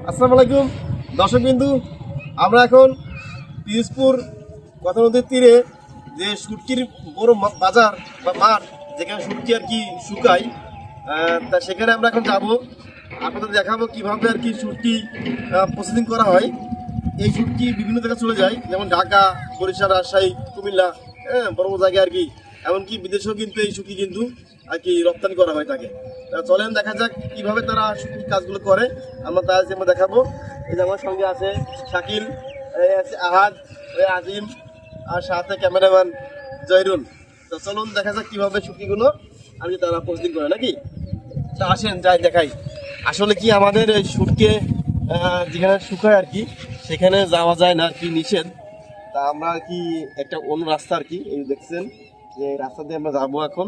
আসসালামু আলাইকুম দর্শক বিন্দু, আমরা এখন পিরোজপুর কথা নদীর তীরে যে শুটকির বড় বাজার বা মাঠ, যেখানে শুটকি আর কি শুকায়, তা সেখানে আমরা এখন যাব। আপনাদের দেখাবো কিভাবে আর কি শুটকি প্রসেসিং করা হয়। এই শুটকি বিভিন্ন জায়গায় চলে যায়, যেমন ঢাকা, বরিশাল, রাজশাহী, কুমিল্লা, বড় বড় জায়গায় আর কি, এমনকি বিদেশেও কিন্তু এই শুটকি কিন্তু আর কি রপ্তানি করা হয় থাকে। চলেন দেখা যাক কিভাবে তারা শুটকির কাজগুলো করে, আমরা তার আমরা দেখাবো। এই যে আমার সঙ্গে আছে শাকিল, আছে আহাদ, আজিম, আর সাথে ক্যামেরাম্যান জয়রুল। তো চলুন দেখা যাক কিভাবে শুটকিগুলো আর কি তারা প্রসেসিং করে নাকি। তা আসেন যাই দেখাই আসলে কি আমাদের এই শুটকে যেখানে শুকায় আর কি সেখানে যাওয়া যায় না আর কি, নিষেধ। তা আমরা আর কি একটা অন্য রাস্তা আর কি, এই দেখছেন যে রাস্তা দিয়ে আমরা যাবো এখন,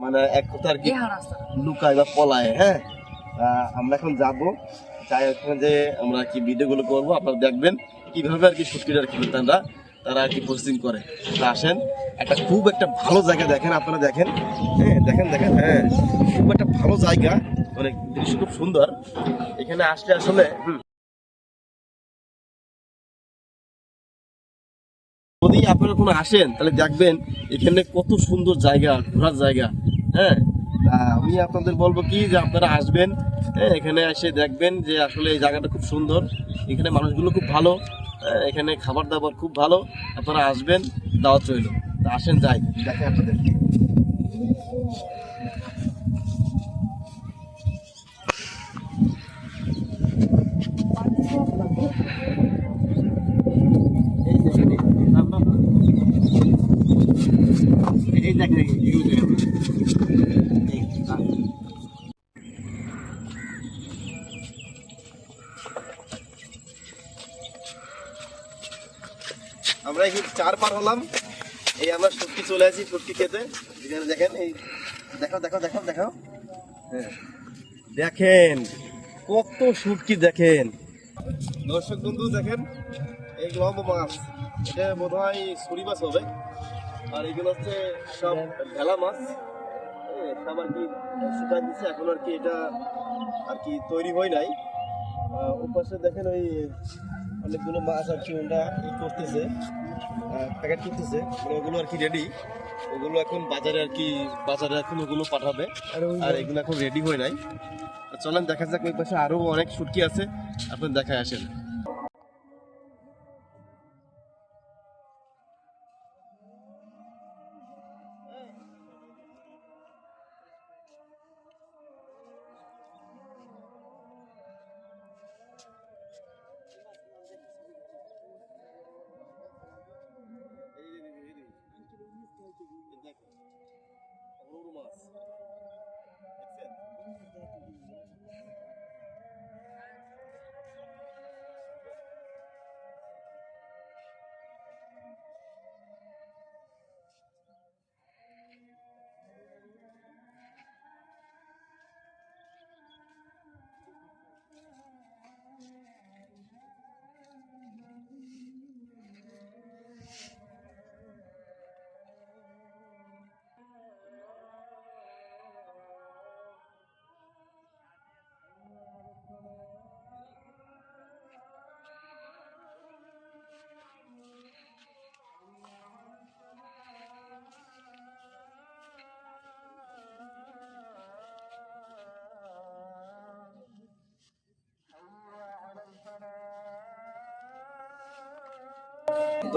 মানে এক কথা আর কি লুকায় বা পলায়। হ্যাঁ, আমরা এখন যাবো, যাই ওখানে যে আমরা কি ভিডিওগুলো করবো, আপনারা দেখবেন কিভাবে আর কি শুটকিটা আর কি তারা আর কি প্রসেসিং করে। তা আসেন, খুব একটা ভালো জায়গা দেখেন, আপনারা দেখেন, হ্যাঁ দেখেন দেখেন, হ্যাঁ খুব একটা ভালো জায়গা, মানে দৃশ্য খুব সুন্দর। এখানে আসলে আসলে যদি আপনারা কোনো আসেন তাহলে দেখবেন এখানে কত সুন্দর জায়গা, ঘোরার জায়গা। হ্যাঁ, আমি আপনাদের বলবো কি যে আপনারা আসবেন, হ্যাঁ এখানে এসে দেখবেন যে আসলে এই জায়গাটা খুব সুন্দর, এখানে মানুষগুলো খুব ভালো, এখানে খাবার দাবার খুব ভালো। আপনারা আসবেন, দাওয়াত রইল। তা আসেন যাই দেখেন আপনাদের। এই দেখেন আমরা এই 4 পার হলাম, এই আমরা শুটকি চলে আসি শুটকি খেতে। যেখানে দেখেন এই দেখাও দেখাও দেখাও দেখাও, হ্যাঁ দেখেন কত শুটকি দেখেন। দর্শক বন্ধু দেখেন এই লম্বা মাছ, এটা বোধ হয় ছুরি মাছ হবে, আর এগুলো হচ্ছে সব ভেলা মাছ। সব আর কি শুকাই দিচ্ছে এখন আর কি, এটা আর কি তৈরি হয় নাই। ওপাশে দেখেন ওই অনেকগুলো মাছ আর কি ওরা করতেছে, প্যাকেট করতেছে, মানে ওগুলো আর কি রেডি। ওগুলো এখন বাজারে আর কি, বাজারে এখন ওগুলো পাঠাবে, আর এগুলো এখন রেডি হয় নাই। চলেন দেখা যাক ওই পাশে আরো অনেক শুটকি আছে, আপনার দেখায় আসেন।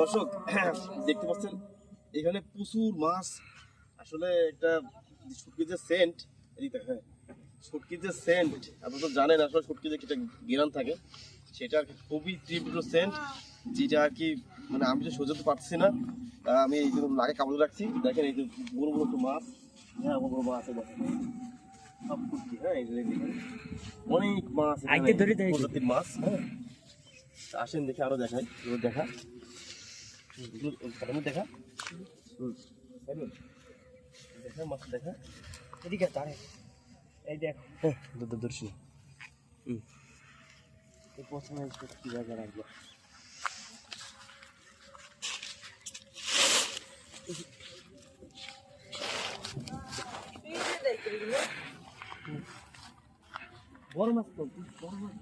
দর্শক দেখতে পাচ্ছেন এখানে প্রচুর মাছ। আসলে একটা শুটকির যে সেন্ট, হ্যাঁ শুটকির যে সেন্ট আপনি তো জানেন, আসলে শুটকির যে একটা গ্রান থাকে সেটা আর কি খুবই তীব্র সেন্ট, যেটা আর কি মানে আমি তো সোজাতে পারছি না। আমি এই জন্য নাকে কামড় রাখছি। দেখেন এই যে বড় বড় একটু মাছ, হ্যাঁ বড় বড় মাছ আছে সব শুটকি, হ্যাঁ এই যে দেখেন অনেক মাছ, প্রজাতির মাছ। হ্যাঁ আসেন দেখে আরো দেখাই, দেখা দেখা দেখা মাছ দেখা এদিকে তারে এই দেখ দূরদর্শী এই প্রথমে কি জায়গা রাখবো। বড় মাছ তো, বড় মাছ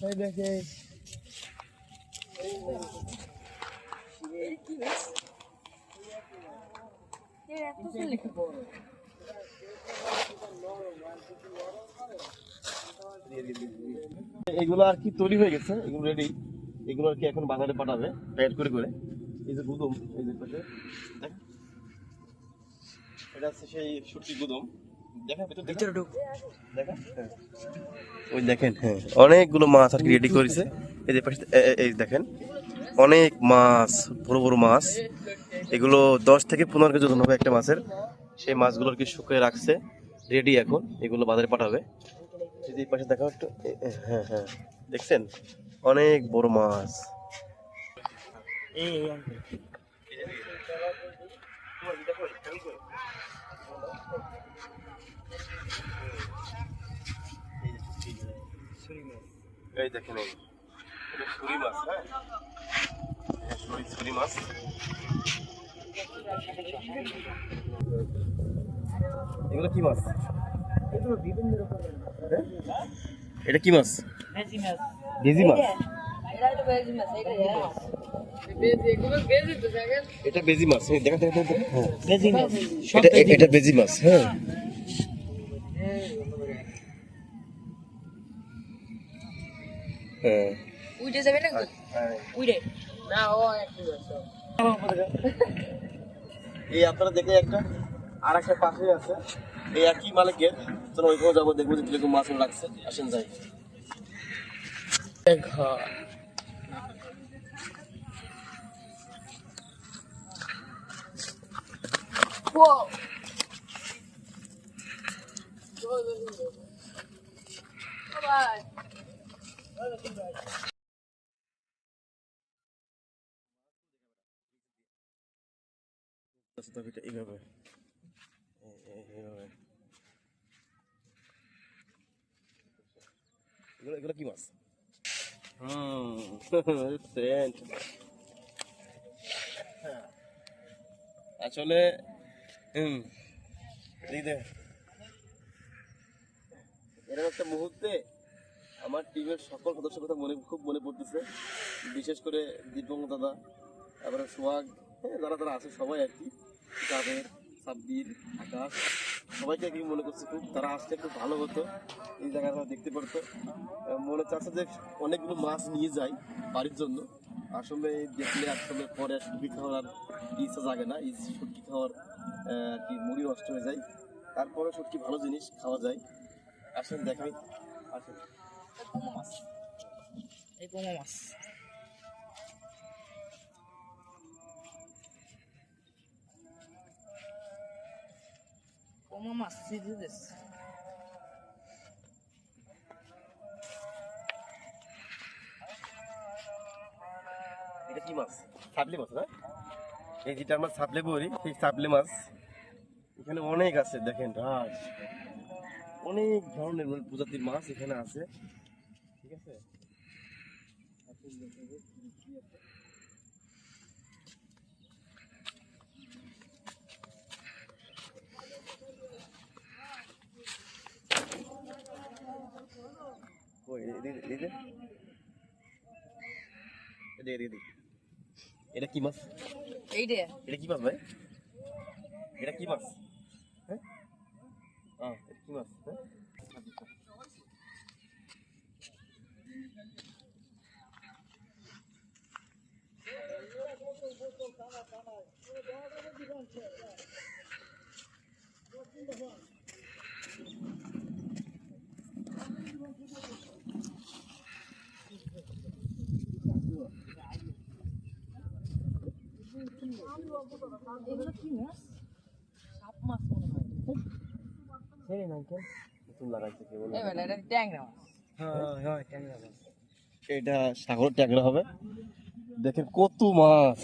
এই দেখে এগুলো আর কি তৈরি হয়ে গেছে, এগুলো রেডি। এগুলো আর কি এখন বাজারে পাঠাবে প্যাকেট করে করে। এই যে গুদম, এই যে পাশে দেখ, এটা হচ্ছে সেই শুটকি গুদম। দেখা ভিতর দেখা দেখা, হ্যাঁ ওই দেখেন, হ্যাঁ অনেকগুলো মাছ আর কি রেডি করেছে। এই যে পাশে এই দেখেন অনেক মাছ, বড় বড় মাছ। এগুলো 10 থেকে 15 কেজি ওজন হবে একটা মাছের। সেই মাছগুলো আর কি শুকিয়ে রাখছে, রেডি এখন এগুলো বাজারে পাঠাবে। এই পাশে দেখো একটু, হ্যাঁ হ্যাঁ দেখছেন অনেক বড় মাছ। এই দেখেন ছুরি মাছ, হ্যাঁ ছুরি মাছ। এগুলো কি মাছ? এটা কি মাছ? ভেজি মাছ। এটা বেজি মাছ, দেখা দেখা দেখা, এটা বেজি মাছ, হ্যাঁ হ্যাঁ উইডে যাবে না গো? উইডে না, ও একটু আছে। এই আপনারা দেখে একটা আর একটা পাশে আছে এই একই মালিকের। চলো ওইখানে যাবো, দেখবো যে কিরকম মাছ লাগছে। আসেন যাই। Whoa. Bye-bye. এইভাবে এইভাবে এগুলো এগুলো কি মাছ? আসলে এরকম একটা মুহূর্তে আমার টিমের সকল সদস্যের কথা খুব মনে পড়তেছে। বিশেষ করে দীপঙ্গ দাদা, তারপরে সোহাগ, হ্যাঁ যারা যারা আছে সবাই আর কি, জাবের, সাব্বির, আকাশ, সবাইকে কি মনে করছে খুব। তারা আসলে খুব ভালো হতো, এই জায়গাটা দেখতে পারতো। মনে চাচ্ছে যে অনেকগুলো মাছ নিয়ে যাই বাড়ির জন্য। আসলে দেখলে আসলে পরে শুটকি খাওয়ার আর ইচ্ছা জাগে না, এই শুটকি খাওয়ার আর কি মুড়ি নষ্ট হয়ে যায়। তারপরে শুটকি ভালো জিনিস, খাওয়া যায়। আসেন দেখাই, আসেন। পোমা মাছ। এই পোমা মাছ। পোমা মাছ সিধে দিস। এটা কি মাছ? সাবলি মাছ না? এই যেটা আমরা সাবলে বলি, সেই সাবলে মাছ এখানে অনেক আছে। দেখেন রাস, অনেক ধরনের প্রজাতির মাছ এখানে আছে। ঠিক আছে, এটা কি মাছ? এইটা এটা কি মাছ ভাই? এটা কি মাছ? হ্যাঁ এটা কি মাছ? হ্যাঁ এগুলো কি মাছ? সাপ মাছ মনে হয়। সেই না কেন নতুন লাগাইছে কেবল। এবার এটা ট্যাংরা মাছ। হ্যাঁ হ্যাঁ ট্যাংরা মাছ। এটা সাগরের ট্যাংরা হবে। দেখেন কত মাছ,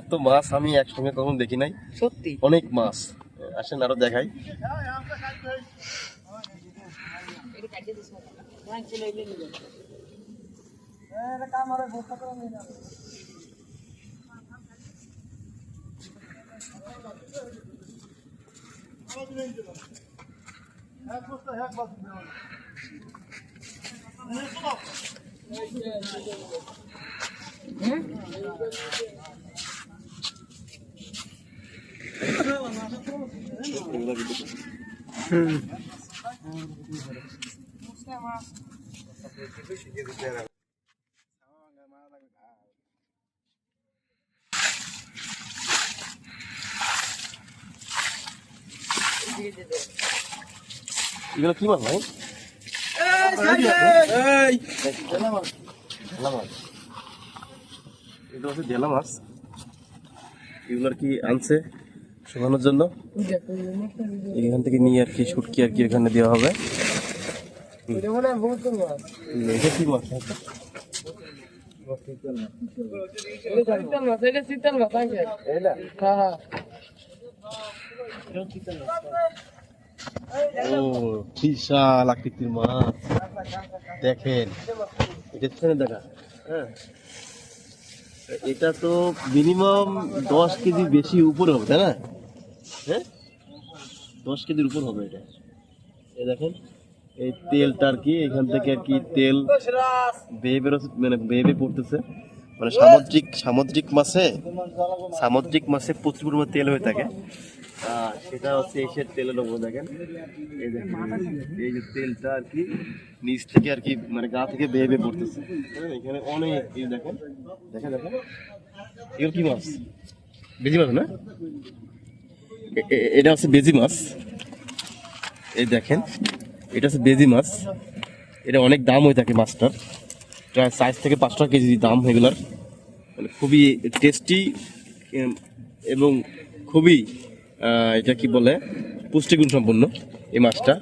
এত মাছ আমি একসঙ্গে কখনো দেখি নাই, সত্যি অনেক মাছ। আসেন আরো দেখাই। এটা কাটিয়ে দিস না। লাইন চলে এলে নিবে। এটা কামারে বসা করে নিয়ে যাবে। এক বস্তা এক বাস এগুলো কি মাছ ভাই? এটা হচ্ছে ঢেলা মাছ। এগুলো আর কি আনছে শুকানোর জন্য, এখান থেকে নিয়ে আর কি শুটকি আর কি এখানে দেওয়া হবে। এটা কি মাছ? ও বিশাল আকৃতির মাছ, দেখেন এটা দেখা। হ্যাঁ, এটা তো মিনিমাম 10 কেজি বেশি উপরে হবে, তাই না? হ্যাঁ, 10 কেজির উপর হবে এটা। এই দেখেন এই তেলটা আর কি এখান থেকে আর কি তেল বেয়ে বেরোচ্ছে, মানে বেয়ে পড়তেছে। মানে সামুদ্রিক মাছে প্রচুর পরিমাণে তেল হয়ে থাকে। সেটা হচ্ছে এসের তেলের উপর দেখেন। এই দেখেন এই যে তেলটা আর কি নিচ থেকে আর কি মানে গা থেকে বেয়ে পড়তেছে। হ্যাঁ, এখানে অনেক এই দেখেন দেখেন দেখেন এগুলো কি মাছ? বেজি মাছ না? এটা হচ্ছে বেজি মাছ। এই দেখেন এটা হচ্ছে বেজি মাছ। এটা অনেক দাম হয়ে থাকে মাছটার, প্রায় 4 থেকে 5 টাকা কেজি দাম এগুলার। মানে খুবই টেস্টি এবং খুবই এটা কি বলে পুষ্টিগুণ সম্পন্ন এই মাছটা।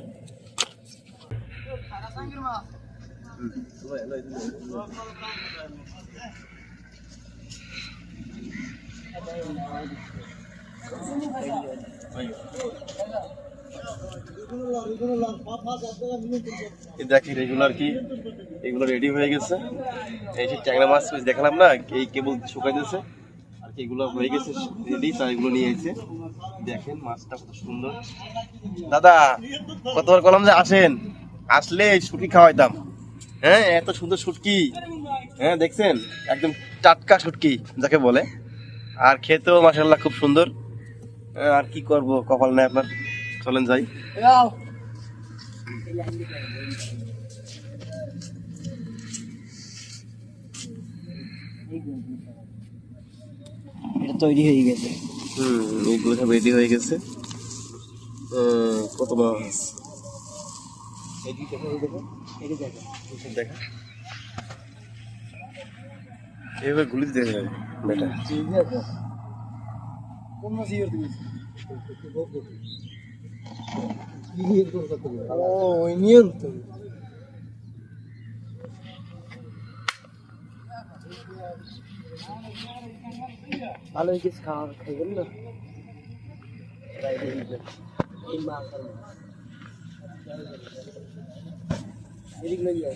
দেখি রেগুলার কি এগুলো রেডি হয়ে গেছে। এই যে ট্যাংরা মাছ দেখালাম না, এই কেবল শুকাই দিয়েছে আর কি, এগুলো হয়ে গেছে রেডি, তাই এগুলো নিয়ে এসেছে। দেখেন মাছটা কত সুন্দর। দাদা কতবার কলাম যে আসেন, আসলে শুটকি খাওয়াইতাম। হ্যাঁ, এত সুন্দর শুটকি। হ্যাঁ দেখছেন, একদম টাটকা শুটকি যাকে বলে, আর খেতেও মাশাআল্লাহ খুব সুন্দর। আর কি করব, কপাল নেই আপনার। চলেন যাই। এটা তৈরি হয়ে গেছে। এইগুলো সব রেডি হয়ে গেছে। কত মাছ দেখা, এইভাবে গুলি দিয়ে যাবে বেটা। ওই নিয়ম তো ভালো কিছু খাইবেন না। এই মাছ এদিক লই যাও।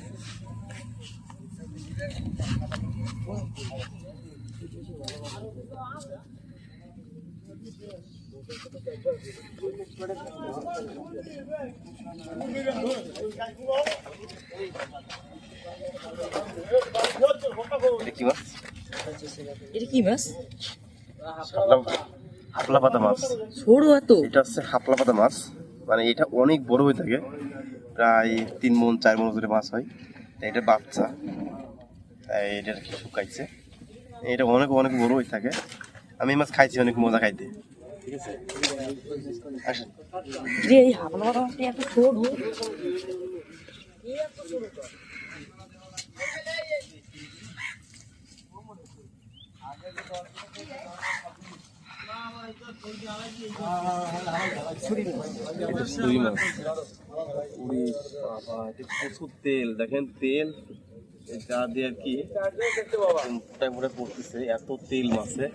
এটা কি মাছ? এটা কি মাছ? হাপলা পাতা মাছ। ছোট এত। এটা হচ্ছে হাপলা পাতা মাছ, মানে এটা অনেক বড় হয়ে থাকে, প্রায় 3 মণ 4 মণ করে মাছ হয়। এটা বাচ্চা, তাই এটা আর কি শুকাইছে। এটা অনেক অনেক বড় হয়ে থাকে। আমি এই মাছ খাইছি, অনেক মজা খাইতে। ঠিক আছে, আসেন। এই হাবলা মাছটা এত ছোট। এটা সুই মাছ। উড়ি বাবা, এটা প্রচুর তেল, দেখেন তেল গা দিয়ে আর কি মোটাই মোটাই পড়তেছে, এত তেল মাছে।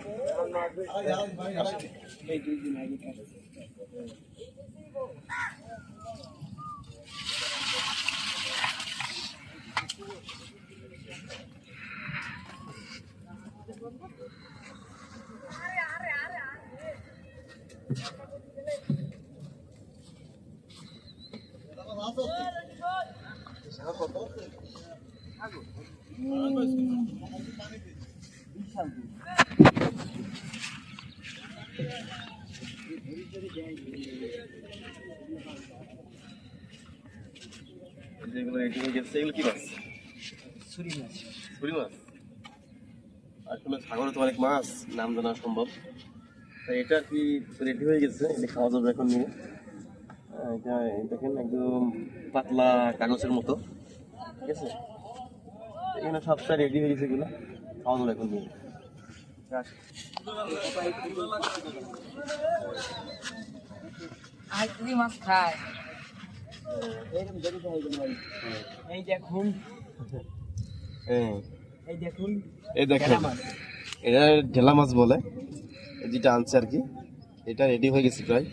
যেগুলো রেডি হয়ে গেছে এগুলো কি মাছ? ছুরি মাছ। ছুরি মাছ। আসলে সাগরে তো অনেক মাছ নাম জানা সম্ভব। তাই এটা আর কি রেডি হয়ে গেছে, এটা খাওয়া যাবে এখন নিয়ে। এটা দেখেন একদম পাতলা কাগজের মতো, ঠিক আছে। এখানে সবটা রেডি হয়ে গেছে, এগুলো খাওয়া যাবে এখন নিয়ে। আর কি মাছ খায়? এই দেখুন, হ্যাঁ এই দেখুন, এই দেখেন, এটা ঢেলা মাছ বলে, যেটা আনছে আর কি। এটা রেডি হয়ে গেছে প্রায়।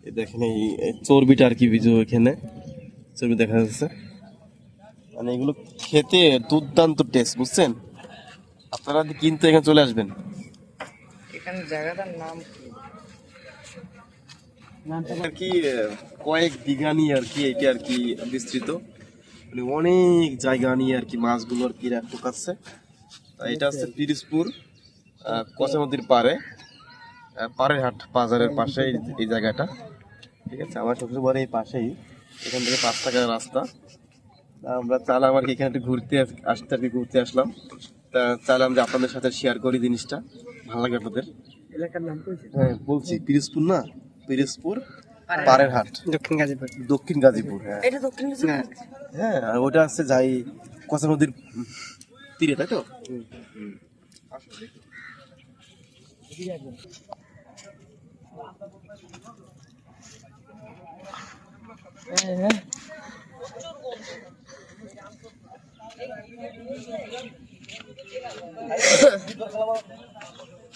এই দেখেন এই চর্বিটা আর কি ভিজু, এখানে চর্বি দেখা যাচ্ছে। মানে এগুলো খেতে দুর্দান্ত টেস্ট, বুঝছেন। আপনারা কিনতে এখানে চলে আসবেন। এখানে জায়গাটার নাম কি? আর কি কয়েক বিঘা নিয়ে আর কি এটা আর কি বিস্তৃত, মানে অনেক জায়গা নিয়ে আর কি মাছগুলো আর কি ঢুকাচ্ছে। এটা হচ্ছে পিরোজপুর কচা নদীর পাড়ে, পাড়ের হাট বাজারের পাশে এই জায়গাটা, ঠিক আছে। আমার শ্বশুর বাড়ি এই পাশেই, এখান থেকে 5 টাকার রাস্তা। আমরা চাইলাম আর কি এখানে একটু ঘুরতে আসতে আর কি, ঘুরতে আসলাম। তা চাইলাম যে আপনাদের সাথে শেয়ার করি জিনিসটা, ভালো লাগে আপনাদের। এলাকার নাম কি? হ্যাঁ বলছি, পিরোজপুর না, পিরোজপুর পাড়ের হাট, দক্ষিণ গাজীপুর। দক্ষিণ গাজীপুর। হ্যাঁ এটা দক্ষিণ গাজীপুর। হ্যাঁ, আর ওটা আছে যাই কচা নদীর তীরে, তাই তো।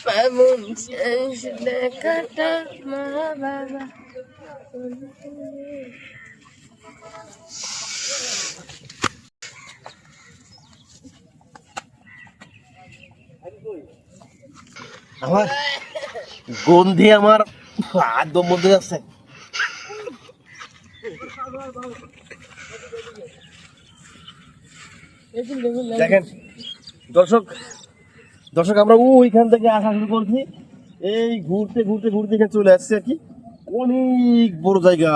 Bangun sudah kata mama. আমার গন্ধে আমার একদম মধ্যে যাচ্ছে। দেখেন দর্শক, আমরা ওইখান থেকে আসা শুরু করছি, এই ঘুরতে ঘুরতে ঘুরতে এখানে চলে আসছে আর কি। অনেক বড় জায়গা।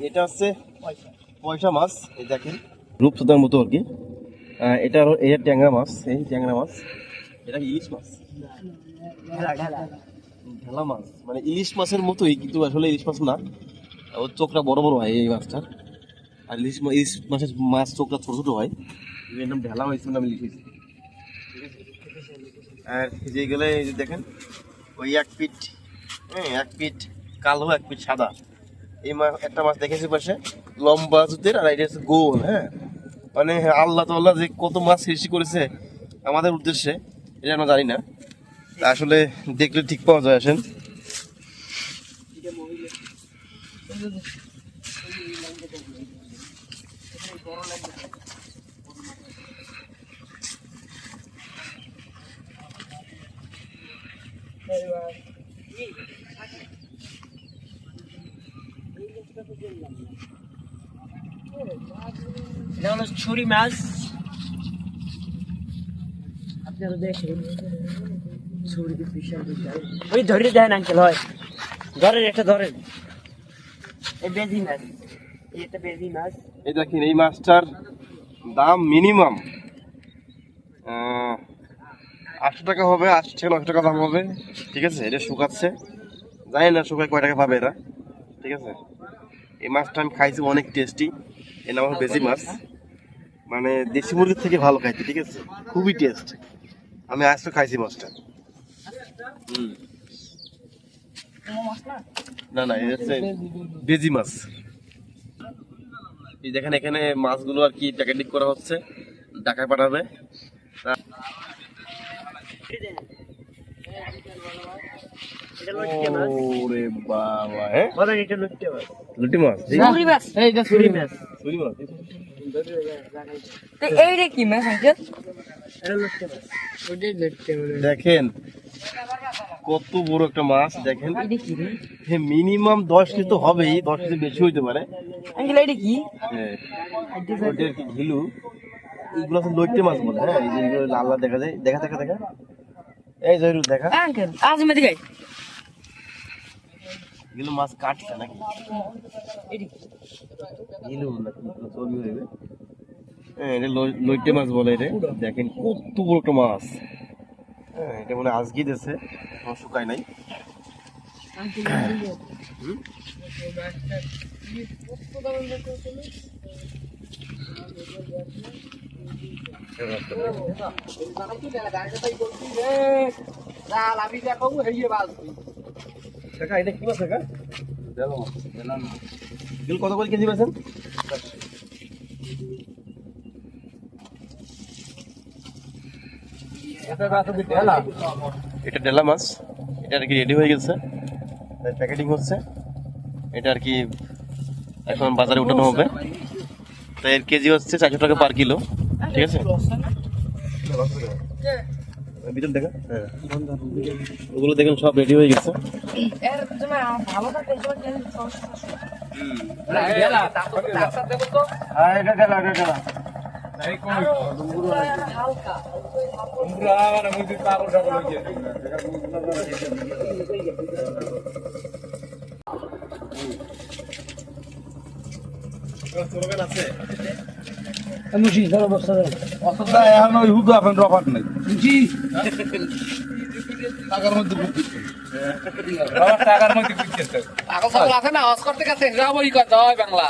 এটা হচ্ছে পয়সা মাছ, এই দেখেন রূপসদার মতো আর কি। এটা ট্যাংরা মাছ, এই ট্যাংরা মাছ। এটা ইলিশ মাছ, ঢেলা মাছ, মানে ইলিশ মাছের মতোই, কিন্তু আসলে ইলিশ মাছ না, ওর চোখটা বড় বড় হয় এই মাছটার। আর ইলিশ মাছের চোখটা ছোট ছোট হয়, এর নাম ঢেলা হয়েছে, নাম ইলিশ হয়েছে। আর যেগুলো এই যে দেখেন, ওই 1 পিঠ, হ্যাঁ 1 পিঠ কালো, 1 পিঠ সাদা। এই মাছ, একটা মাছ দেখেছি পাশে লম্বা জুতের, আর এটা হচ্ছে গোল। হ্যাঁ মানে আল্লাহ তাআলা যে কত মাছ সৃষ্টি করেছে আমাদের উদ্দেশ্যে, এটা আমরা জানি না। তা আসলে দেখলে ঠিক পাওয়া যায়। আসেন, এটা হলো ছুরি মাছ। আপনারা দেখেন ছুরি বিশাল বিশাল। ওই ধরে দেন আঙ্কেল, হয় ধরেন, একটা ধরেন। এই বেজি মাছ, এটা বেজি মাছ। এই দেখেন এই মাছটার দাম মিনিমাম 800 টাকা হবে, 8 থেকে 900 টাকা দাম হবে, ঠিক আছে। এটা শুকাচ্ছে, জানি না শুকায় কয় টাকা পাবে এরা, ঠিক আছে। এই মাছটা আমি খাইছি, অনেক টেস্টি। এর নাম হলো বেজি মাছ, মানে দেশি মুরগির থেকে ভালো খাইতে, ঠিক আছে, খুবই টেস্ট। আমি আজ তো খাইছি মাছটা। না না, এটা হচ্ছে বেজি মাছ। এই দেখেন এখানে মাছগুলো আর কি প্যাকেটিং করা হচ্ছে, ঢাকায় পাঠাবে। ওরে বাবা, হ্যাঁ লুটি মাছ, ছুরি মাছ, এইটা ছুরি মাছ। ছুরি মাছ। তো এইটা কি মাছ আঙ্কেল? এটা লটকে মাছ। ওইটাই লটকে মাছ। দেখেন কত বড় একটা মাছ দেখেন, এটা কি রে মিনিমাম 10 কেজি তো হবেই, 10 কেজি বেশি হইতে পারে। আঙ্কেল এটা কি হ্যাঁ, ওটা কি ঘিলু, এগুলো তো লইটে মাছ বলে। হ্যাঁ, এই যে এগুলো লাল লাল দেখা যায়, দেখা দেখা দেখা, এই জয়রুল দেখা, আঙ্কেল আজ মে দেখাই এগুলো মাছ কাটছে নাকি, এটা কি ঘিলু নাকি চর্বি হইবে। হ্যাঁ, এটা লইটে মাছ বলে। এটা দেখেন কত বড় একটা মাছ। হ্যাঁ, এটা মনে হয় আজকে দিয়েছে, শুকায় নাই। কাকা এটা কি মাছ কাকা? এগুলো কত করে কেজি বেছেন? এটা ডেলা মাছ, এটা আর কি রেডি হয়ে গেছে, প্যাকেটিং হচ্ছে। এটা আর কি এখন বাজারে উঠানো হবে। তো এর কেজি হচ্ছে 400 টাকা পার কিলো, ঠিক আছে? ভিতর দেখা, হ্যাঁ ওগুলো দেখেন সব রেডি হয়ে গেছে। আছে মুশি ধরো বসা ধরো অতটা এখন ওই হুদু আপেন রফাট নেই বুঝি টাকার মধ্যে বুদ্ধি টাকার মধ্যে বুদ্ধি আগল ছাগল আছে না হজ করতে গেছে যাবই কথা হয় বাংলা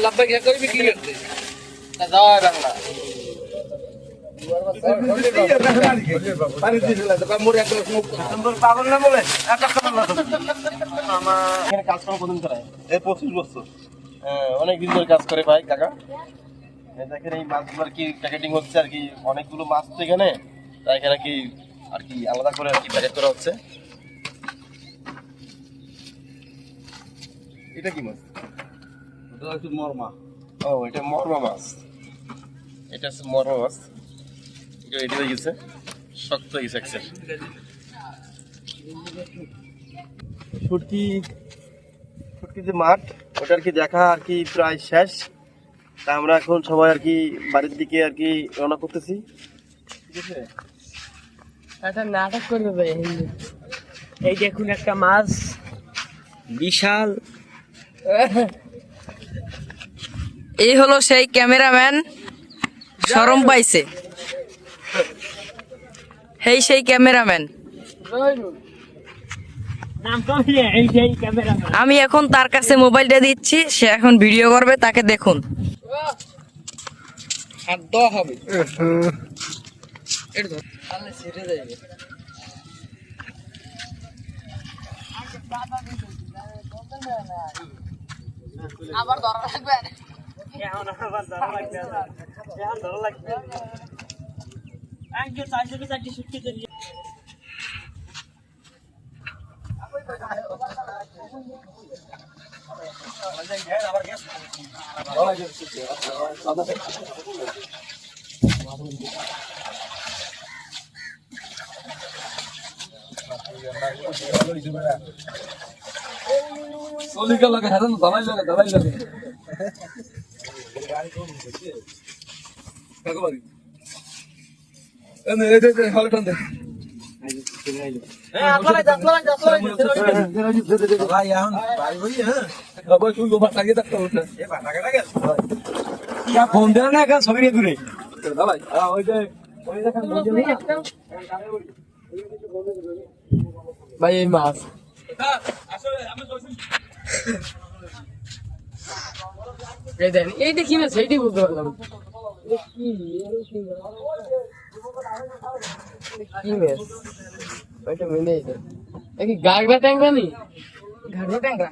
লাভ গিয়ে কই বিক্রি করতে যায় বাংলা পাগল না বলে এখানে কাজ করা কতদিন করে? এই 25 বছর। হ্যাঁ, অনেক দিন ধরে কাজ করে ভাই কাকা। দেখেন এই মাছগুলো আর কি প্যাকেটিং হচ্ছে আর কি, অনেকগুলো মাছ তো এখানে, তাই এখানে কি আর কি আলাদা করে আর কি প্যাকেট করা হচ্ছে। এটা কি মাছ? মরমা ও, এটা মরমা মাছ। এটা হচ্ছে মরমা মাছ। এটা রেডি হয়ে গেছে, শক্ত হয়ে গেছে এক্সেল। শুটকি, শুটকি যে মাঠ ওটা আর কি দেখা আর কি প্রায় শেষ। তা আমরা এখন সবাই আর কি বাড়ির দিকে আর কি রওনা করতেছি, ঠিক আছে? একটা নাটক করবে ভাই এই দেখুন একটা মাছ বিশাল এই হলো সেই ক্যামেরাম্যান শরম পাইছে সেই ক্যামেরাম্যান নাম তো এই যে ক্যামেরা আমি এখন তার কাছে মোবাইলটা দিচ্ছি সে এখন ভিডিও করবে তাকে দেখুন হাত দেওয়া হবে এটা ধর তাহলে ছেড়ে যাবে আবার ধরা লাগবে এখন আবার ধরা লাগবে এখন ধরা লাগবে আঙ্কেল 400 টাকা চারটি শুটকি ধরি চলিকা লাগে হাজার দালাই লাগে কাকবাড়ি এনে রে হলে টান দে ভাই এখন ভাই ভাই হ্যাঁ বাবা তুই লোবা লাগিয়ে থাকতে হচ্ছে এ বাটা কাটা গেল ইয়া ফোন দেন না এখন ছবি নিয়ে দূরে ভাই ওই যে ওই দেখেন ভাই এই মাছ আসলে আমি কইছি এই দেন এইটা কি মাছ এইটাই বলতে পারলাম কি মাছ ওইটা মেনে এই গাগরা ট্যাংরা নি গাগরা ট্যাংরা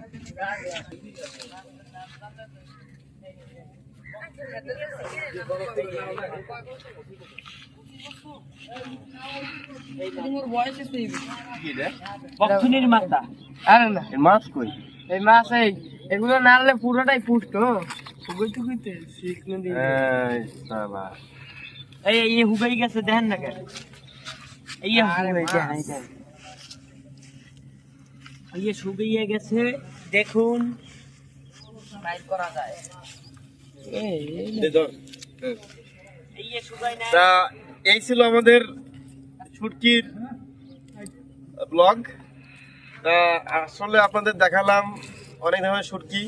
বকচুনির মাথা আরে না এর মাছ কই? এই মাছ এগুলো না হলে পুরোটাই পুষ্ট টুকুইতে শিখনে দিয়ে এই শালা, এই হুগাই গেছে দেখেন না কেন এই হুগাই দেখেন এই শুকিয়ে গেছে দেখুন বাইর করা যায় এই শুকাই না তা এই ছিল আমাদের শুটকির ব্লগ। তা আসলে আপনাদের দেখালাম অনেক ধরনের শুটকি।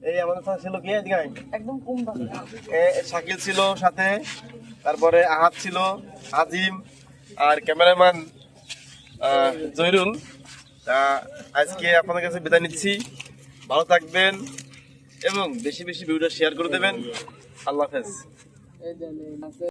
এই আমাদের সাথে ছিল কে এদিকে আয়। একদম কম দামে শাকিল ছিল সাথে, তারপরে আহাদ ছিল, আজিম আর ক্যামেরাম্যান জহিরুল। তা আজকে আপনাদের কাছে বিদায় নিচ্ছি। ভালো থাকবেন এবং বেশি বেশি ভিডিওটা শেয়ার করে দেবেন। আল্লাহ হাফেজ।